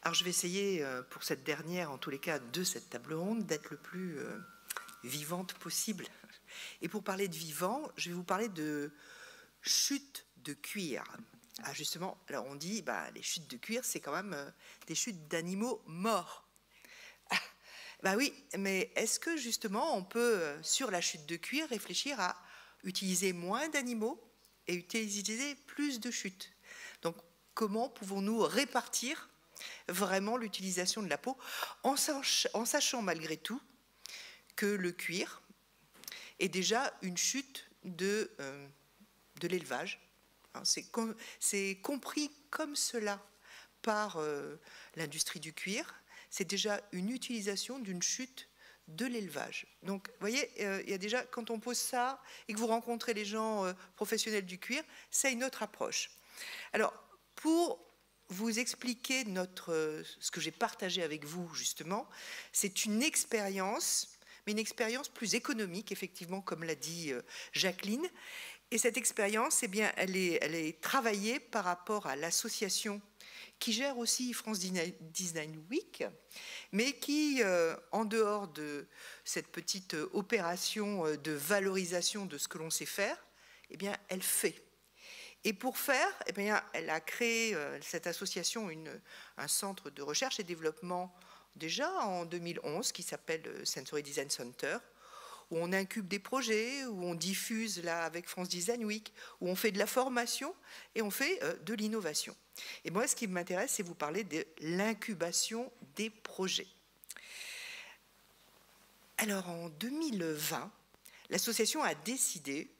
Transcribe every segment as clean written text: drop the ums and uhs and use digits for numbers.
Alors je vais essayer, pour cette dernière, en tous les cas, de cette table ronde, d'être le plus vivante possible. Et pour parler de vivant, je vais vous parler de chutes de cuir. Ah justement, alors on dit, les chutes de cuir, c'est quand même des chutes d'animaux morts. Ah, oui, mais est-ce que justement on peut, sur la chute de cuir, réfléchir à utiliser moins d'animaux et utiliser plus de chutes? Donc comment pouvons-nous répartir vraiment l'utilisation de la peau en sachant malgré tout que le cuir est déjà une chute de l'élevage. C'est compris comme cela par l'industrie du cuir. C'est déjà une utilisation d'une chute de l'élevage. Donc, vous voyez, il y a déjà, quand on pose ça et que vous rencontrez les gens professionnels du cuir, c'est une autre approche. Alors, pour vous expliquer ce que j'ai partagé avec vous, justement, c'est une expérience, mais une expérience plus économique, effectivement, comme l'a dit Jacqueline. Et cette expérience, eh bien, elle est travaillée par rapport à l'association qui gère aussi France Design Week, mais qui, en dehors de cette petite opération de valorisation de ce que l'on sait faire, eh bien, elle fait. Et pour faire, eh bien, elle a créé, cette association, un centre de recherche et développement déjà en 2011 qui s'appelle Sensory Design Center, où on incube des projets, où on diffuse là avec France Design Week, où on fait de la formation et on fait de l'innovation. Et moi, ce qui m'intéresse, c'est vous parler de l'incubation des projets. Alors, en 2020, l'association a décidé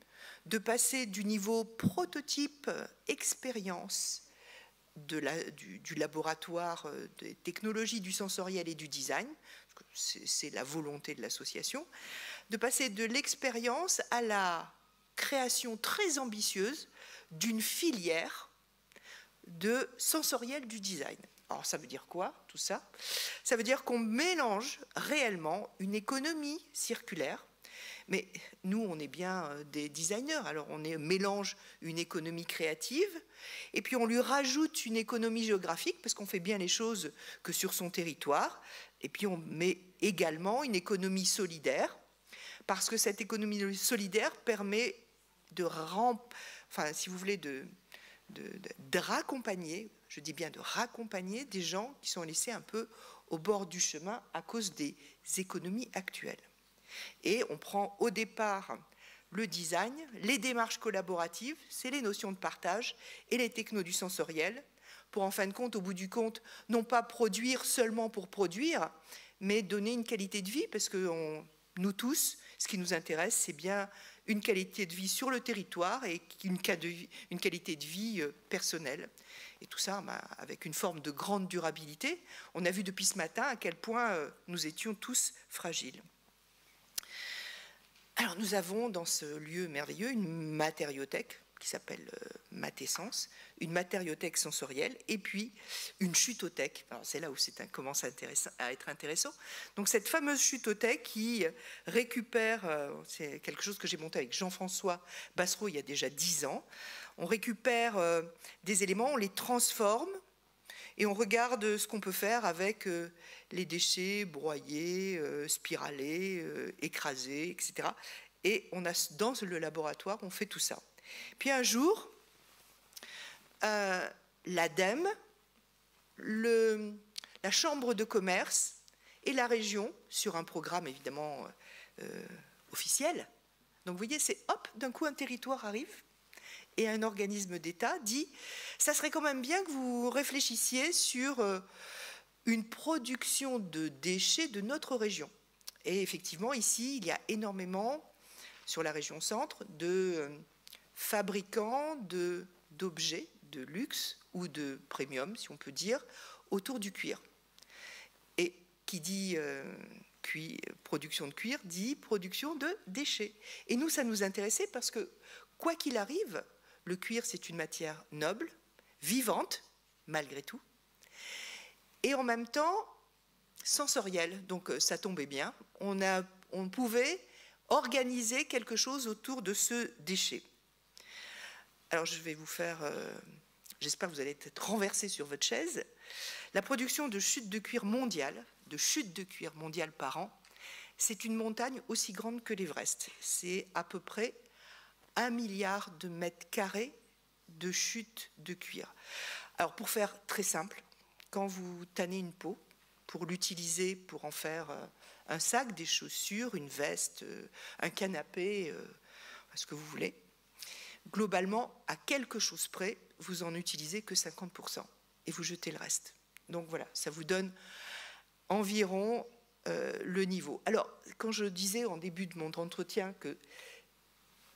de passer du niveau prototype expérience du laboratoire des technologies du sensoriel et du design, c'est la volonté de l'association, de passer de l'expérience à la création très ambitieuse d'une filière de sensoriel du design. Alors ça veut dire quoi, tout ça? Ça veut dire qu'on mélange réellement une économie circulaire. Mais nous, on est bien des designers, alors on mélange une économie créative, et puis on lui rajoute une économie géographique, parce qu'on fait bien les choses que sur son territoire, et puis on met également une économie solidaire, parce que cette économie solidaire permet de si vous voulez, de raccompagner, je dis bien de raccompagner des gens qui sont laissés un peu au bord du chemin à cause des économies actuelles. Et on prend au départ le design, les démarches collaboratives, c'est les notions de partage et les technos du sensoriel, pour en fin de compte, au bout du compte, non pas produire seulement pour produire, mais donner une qualité de vie, parce que nous tous, ce qui nous intéresse, c'est bien une qualité de vie sur le territoire et une qualité de vie personnelle. Et tout ça avec une forme de grande durabilité. On a vu depuis ce matin à quel point nous étions tous fragiles. Alors nous avons dans ce lieu merveilleux une matériothèque qui s'appelle Matessence, une matériothèque sensorielle, et puis une chutothèque. Alors c'est là où ça commence à être intéressant. Donc cette fameuse chutothèque qui récupère, c'est quelque chose que j'ai monté avec Jean-François Bassereau il y a déjà 10 ans, on récupère des éléments, on les transforme, et on regarde ce qu'on peut faire avec les déchets broyés, spiralés, écrasés, etc. Et dans le laboratoire, on fait tout ça. Puis un jour, l'ADEME, la Chambre de commerce et la région, sur un programme évidemment officiel, donc vous voyez, c'est hop, d'un coup un territoire arrive, et un organisme d'État dit « ça serait quand même bien que vous réfléchissiez sur une production de déchets de notre région ». Et effectivement, ici, il y a énormément, sur la région centre, de fabricants d'objets de luxe ou de premium, si on peut dire, autour du cuir. Et qui dit production de cuir, dit production de déchets. Et nous, ça nous intéressait parce que, quoi qu'il arrive, le cuir, c'est une matière noble, vivante, malgré tout, et en même temps sensorielle. Donc ça tombait bien. On pouvait organiser quelque chose autour de ce déchet. Alors je vais vous faire j'espère que vous allez être renversé sur votre chaise, la production de chutes de cuir mondiale, par an, c'est une montagne aussi grande que l'Everest. C'est à peu près 1 milliard de mètres carrés de chutes de cuir. Alors pour faire très simple, quand vous tannez une peau, pour l'utiliser pour en faire un sac, des chaussures, une veste, un canapé, ce que vous voulez, globalement, à quelque chose près, vous en utilisez que 50% et vous jetez le reste. Donc voilà, ça vous donne environ le niveau. Alors, quand je disais en début de mon entretien que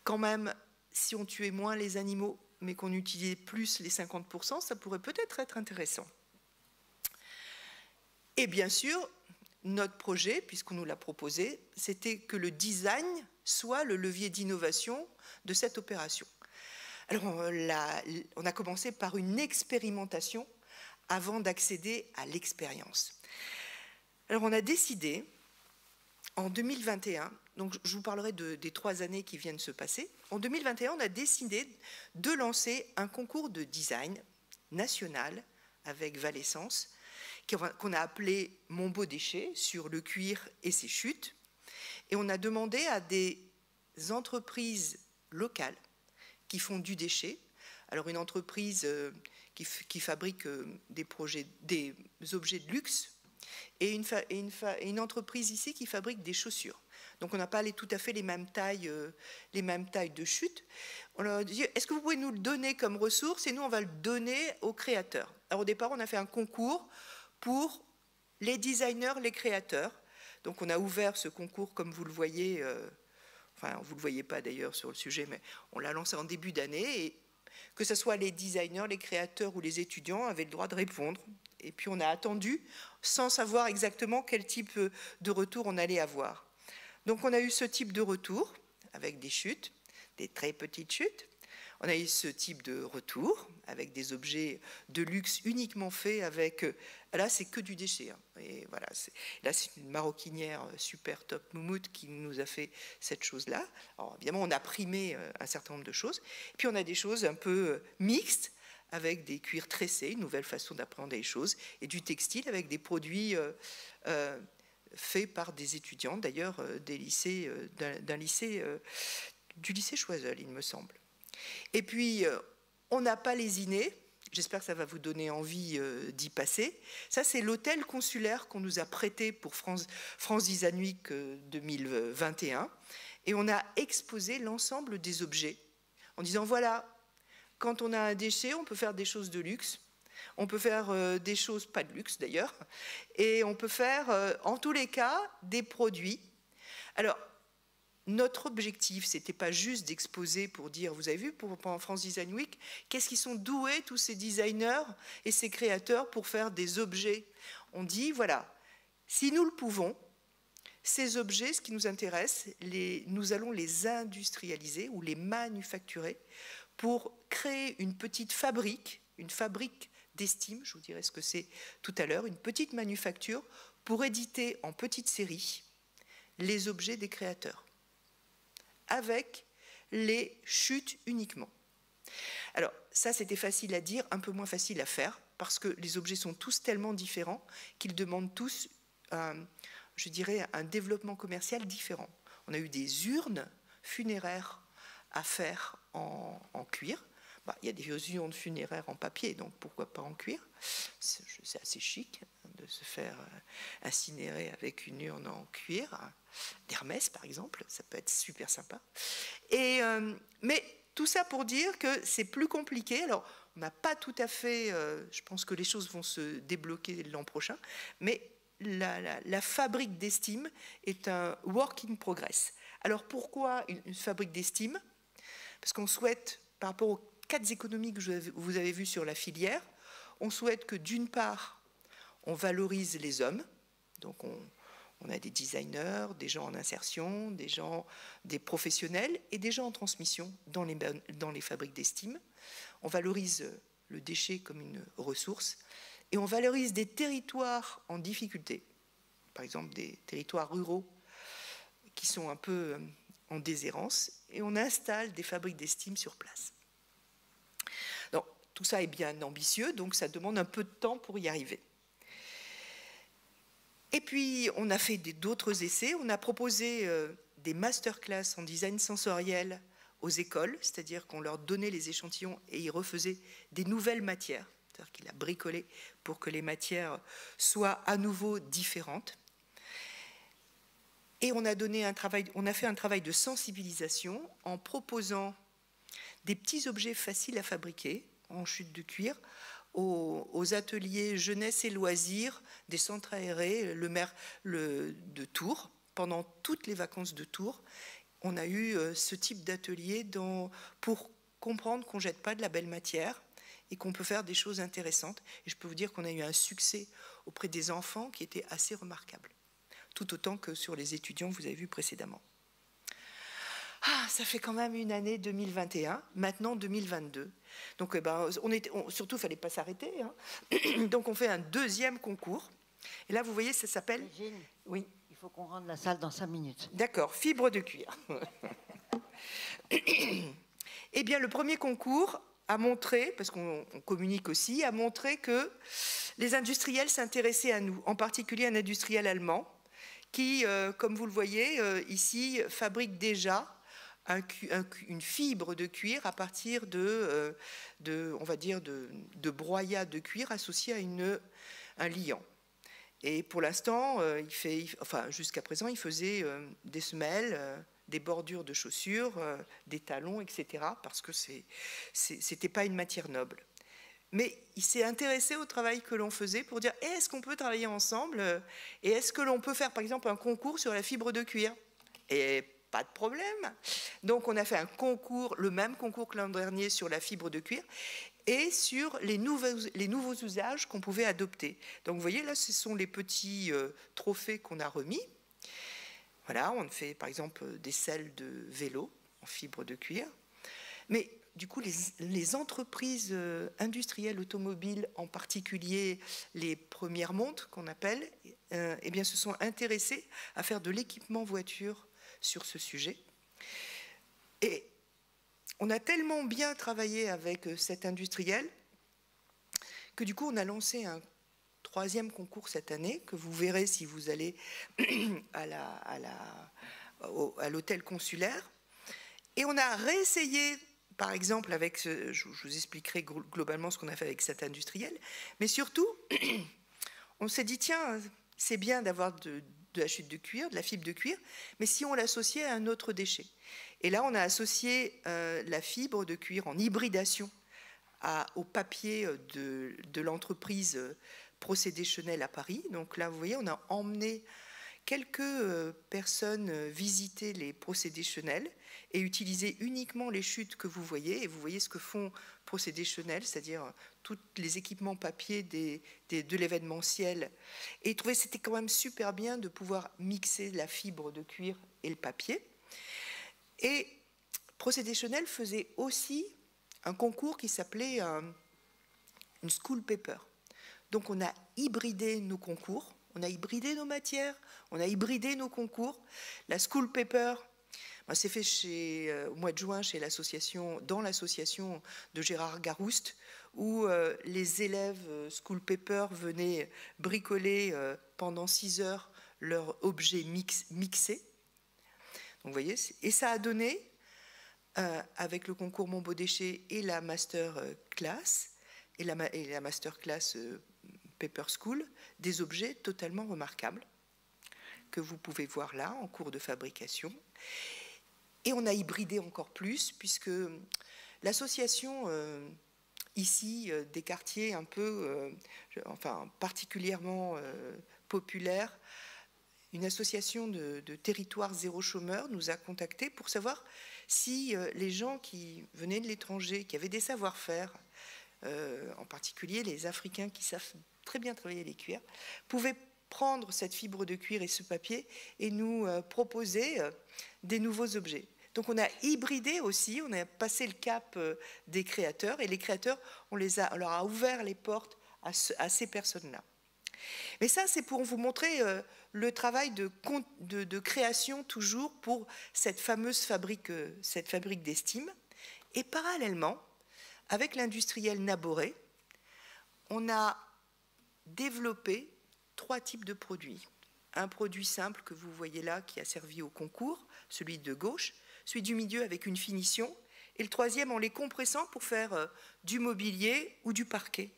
quand même, si on tuait moins les animaux, mais qu'on utilisait plus les 50%, ça pourrait peut-être être intéressant. Et bien sûr, notre projet, puisqu'on nous l'a proposé, c'était que le design soit le levier d'innovation de cette opération. Alors, on a commencé par une expérimentation avant d'accéder à l'expérience. Alors, on a décidé, en 2021, donc je vous parlerai des 3 années qui viennent se passer, en 2021, on a décidé de lancer un concours de design national avec Valessence, qu'on a appelé Mon beau déchet, sur le cuir et ses chutes. Et on a demandé à des entreprises locales qui font du déchet, alors une entreprise qui fabrique des objets de luxe, et une entreprise ici qui fabrique des chaussures. Donc on n'a pas tout à fait les mêmes tailles de chute. On leur a dit, est-ce que vous pouvez nous le donner comme ressource, et nous on va le donner aux créateurs. Alors au départ on a fait un concours pour les designers, les créateurs. Donc on a ouvert ce concours comme vous le voyez, enfin vous ne le voyez pas d'ailleurs sur le sujet, mais on l'a lancé en début d'année, et que ce soit les designers, les créateurs ou les étudiants avaient le droit de répondre. Et puis on a attendu sans savoir exactement quel type de retour on allait avoir. Donc on a eu ce type de retour avec des chutes, des très petites chutes. On a eu ce type de retour avec des objets de luxe uniquement faits avec... Là, c'est que du déchet. Hein. Et voilà, là, c'est une maroquinière super top moumoute qui nous a fait cette chose-là. Alors, évidemment, on a primé un certain nombre de choses. Et puis, on a des choses un peu mixtes avec des cuirs tressés, une nouvelle façon d'apprendre les choses, et du textile avec des produits faits par des étudiants, d'ailleurs, du lycée Choiseul, il me semble. Et puis, on n'a pas lésiné, j'espère que ça va vous donner envie d'y passer. Ça, c'est l'hôtel consulaire qu'on nous a prêté pour France Design Week 2021. Et on a exposé l'ensemble des objets en disant, voilà, quand on a un déchet, on peut faire des choses de luxe, on peut faire des choses pas de luxe d'ailleurs, et on peut faire, en tous les cas, des produits. Alors, notre objectif, ce n'était pas juste d'exposer pour dire, vous avez vu, pendant France Design Week, qu'est-ce qu'ils sont doués, tous ces designers et ces créateurs, pour faire des objets. On dit, voilà, si nous le pouvons, ces objets, ce qui nous intéresse, nous allons les industrialiser ou les manufacturer pour créer une petite fabrique, une fabrique d'estime, je vous dirai ce que c'est tout à l'heure, une petite manufacture pour éditer en petite série les objets des créateurs, avec les chutes uniquement. Alors ça, c'était facile à dire, un peu moins facile à faire, parce que les objets sont tous tellement différents qu'ils demandent tous, je dirais, un développement commercial différent. On a eu des urnes funéraires à faire en cuir. Bah, il y a des urnes funéraires en papier, donc pourquoi pas en cuir? C'est assez chic de se faire incinérer avec une urne en cuir, d'Hermès par exemple, ça peut être super sympa. Mais tout ça pour dire que c'est plus compliqué. Alors, on n'a pas tout à fait, je pense que les choses vont se débloquer l'an prochain, mais la fabrique d'estime est un work in progress. Alors pourquoi une fabrique d'estime? Parce qu'on souhaite, par rapport aux 4 économies que vous avez vues sur la filière, on souhaite que d'une part, on valorise les hommes, donc on a des designers, des gens en insertion, des professionnels et des gens en transmission dans les fabriques d'estime. On valorise le déchet comme une ressource et on valorise des territoires en difficulté, par exemple des territoires ruraux qui sont un peu en déshérence, et on installe des fabriques d'estime sur place. Donc, Tout ça est bien ambitieux, donc ça demande un peu de temps pour y arriver. Et puis, on a fait d'autres essais. On a proposé des masterclass en design sensoriel aux écoles, c'est-à-dire qu'on leur donnait les échantillons et ils refaisaient des nouvelles matières, c'est-à-dire qu'il a bricolé pour que les matières soient à nouveau différentes. Et on a fait un travail de sensibilisation en proposant des petits objets faciles à fabriquer en chute de cuir aux ateliers jeunesse et loisirs des centres aérés de Tours. Pendant toutes les vacances de Tours, on a eu ce type d'atelier pour comprendre qu'on ne jette pas de la belle matière et qu'on peut faire des choses intéressantes. Et je peux vous dire qu'on a eu un succès auprès des enfants qui était assez remarquable, tout autant que sur les étudiants que vous avez vus précédemment. Ah, ça fait quand même une année 2021, maintenant 2022. Donc, surtout, il ne fallait pas s'arrêter. Hein. Donc, on fait un deuxième concours. Et là, vous voyez, ça s'appelle... Oui. Il faut qu'on rende la salle dans 5 minutes. D'accord, fibre de cuir. Eh bien, le premier concours a montré, parce qu'on communique aussi, a montré que les industriels s'intéressaient à nous, en particulier un industriel allemand, qui, comme vous le voyez, ici, fabrique déjà une fibre de cuir à partir on va dire, de broyat de cuir associé à un liant. Et pour l'instant, jusqu'à présent, il faisait des semelles, des bordures de chaussures, des talons, etc., parce que c'était pas une matière noble. Mais il s'est intéressé au travail que l'on faisait pour dire est-ce qu'on peut travailler ensemble et est-ce que l'on peut faire, par exemple, un concours sur la fibre de cuir? Et pas de problème. Donc, on a fait un concours, le même concours que l'an dernier sur la fibre de cuir et sur les nouveaux usages qu'on pouvait adopter. Donc, vous voyez, là, ce sont les petits trophées qu'on a remis. Voilà, on fait, par exemple, des selles de vélo en fibre de cuir. Mais, du coup, les entreprises industrielles automobiles, en particulier les premières montres qu'on appelle, eh bien, se sont intéressées à faire de l'équipement voiture sur ce sujet. Et on a tellement bien travaillé avec cet industriel que du coup on a lancé un troisième concours cette année que vous verrez si vous allez à l'hôtel consulaire. Et on a réessayé, par exemple, je vous expliquerai globalement ce qu'on a fait avec cet industriel, mais surtout, on s'est dit, tiens, c'est bien d'avoir de la chute de cuir, de la fibre de cuir, mais si on l'associait à un autre déchet. Et là, on a associé la fibre de cuir en hybridation au papier de l'entreprise Procédés Chenel à Paris. Donc là, vous voyez, on a emmené quelques personnes visiter les Procédés Chenel et utiliser uniquement les chutes que vous voyez. Et vous voyez ce que font Procédés Chenel, c'est-à-dire tous les équipements papier de l'événementiel. Et ils trouvaient que c'était quand même super bien de pouvoir mixer la fibre de cuir et le papier. Et Procédés Chenel faisait aussi un concours qui s'appelait une school paper. Donc on a hybridé nos concours, on a hybridé nos matières, on a hybridé nos concours. La school paper, c'est fait au mois de juin dans l'association de Gérard Garouste, où les élèves school paper venaient bricoler pendant 6 heures leurs objets mixés. Donc, vous voyez, et ça a donné, avec le concours Mon Beau Déchet et la master class, et la master class Paper School, des objets totalement remarquables que vous pouvez voir là en cours de fabrication. Et on a hybridé encore plus, puisque l'association ici des quartiers un peu, particulièrement populaires, une association de territoire zéro chômeur nous a contactés pour savoir si les gens qui venaient de l'étranger, qui avaient des savoir-faire, en particulier les Africains qui savent très bien travailler les cuirs, pouvaient prendre cette fibre de cuir et ce papier et nous proposer des nouveaux objets. Donc on a hybridé aussi, on a passé le cap des créateurs, et les créateurs, on leur a ouvert les portes à ces personnes-là. Mais ça, c'est pour vous montrer le travail de création toujours pour cette fameuse fabrique d'estime. Et parallèlement, avec l'industriel Naboré, on a développé 3 types de produits. Un produit simple que vous voyez là qui a servi au concours, celui de gauche, celui du milieu avec une finition, et le troisième en les compressant pour faire du mobilier ou du parquet.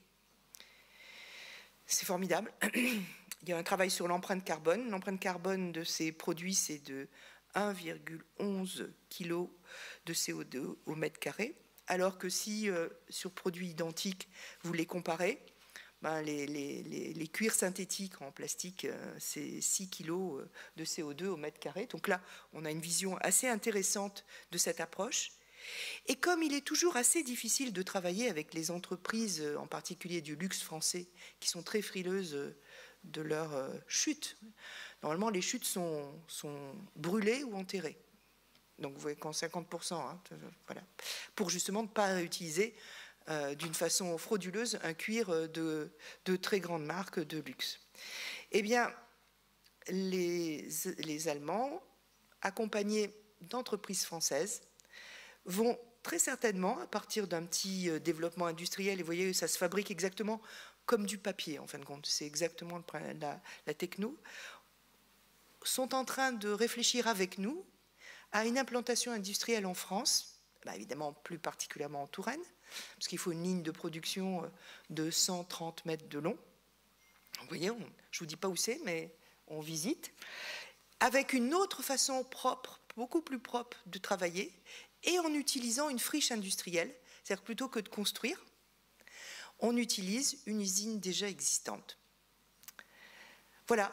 C'est formidable. Il y a un travail sur l'empreinte carbone. L'empreinte carbone de ces produits, c'est de 1,11 kg de CO2 au mètre carré, alors que si sur produits identiques, vous les comparez, ben les cuirs synthétiques en plastique, c'est 6 kg de CO2 au mètre carré. Donc là, on a une vision assez intéressante de cette approche. Et comme il est toujours assez difficile de travailler avec les entreprises, en particulier du luxe français, qui sont très frileuses de leur chute, normalement les chutes sont brûlées ou enterrées. Donc vous voyez qu'en 50%, hein, voilà, pour justement ne pas utiliser d'une façon frauduleuse un cuir de très grande marque de luxe. Eh bien, les Allemands, accompagnés d'entreprises françaises, vont très certainement, à partir d'un petit développement industriel, et vous voyez, ça se fabrique exactement comme du papier, en fin de compte, c'est exactement la techno, sont en train de réfléchir avec nous à une implantation industrielle en France, bah évidemment plus particulièrement en Touraine, parce qu'il faut une ligne de production de 130 mètres de long. Vous voyez, je ne vous dis pas où c'est, mais on visite, avec une autre façon propre, beaucoup plus propre de travailler, et en utilisant une friche industrielle, c'est-à-dire que plutôt que de construire, on utilise une usine déjà existante. Voilà,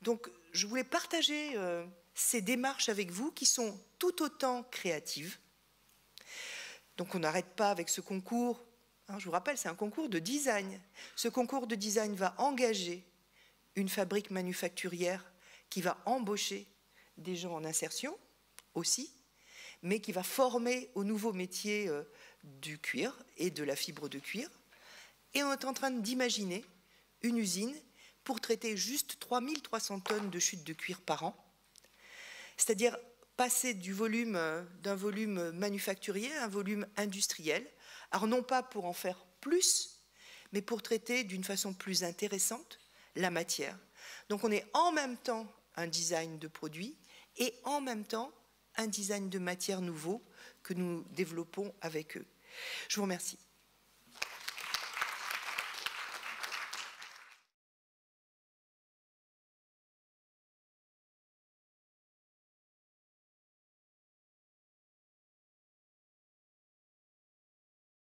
donc je voulais partager ces démarches avec vous qui sont tout autant créatives. Donc on n'arrête pas avec ce concours, hein, je vous rappelle, c'est un concours de design. Ce concours de design va engager une fabrique manufacturière qui va embaucher des gens en insertion aussi, mais qui va former au nouveau métier du cuir et de la fibre de cuir. Et on est en train d'imaginer une usine pour traiter juste 3300 tonnes de chutes de cuir par an, c'est-à-dire passer d'un volume manufacturier à un volume industriel, alors non pas pour en faire plus, mais pour traiter d'une façon plus intéressante la matière. Donc on est en même temps un design de produit et en même temps un design de matière nouveau que nous développons avec eux. Je vous remercie.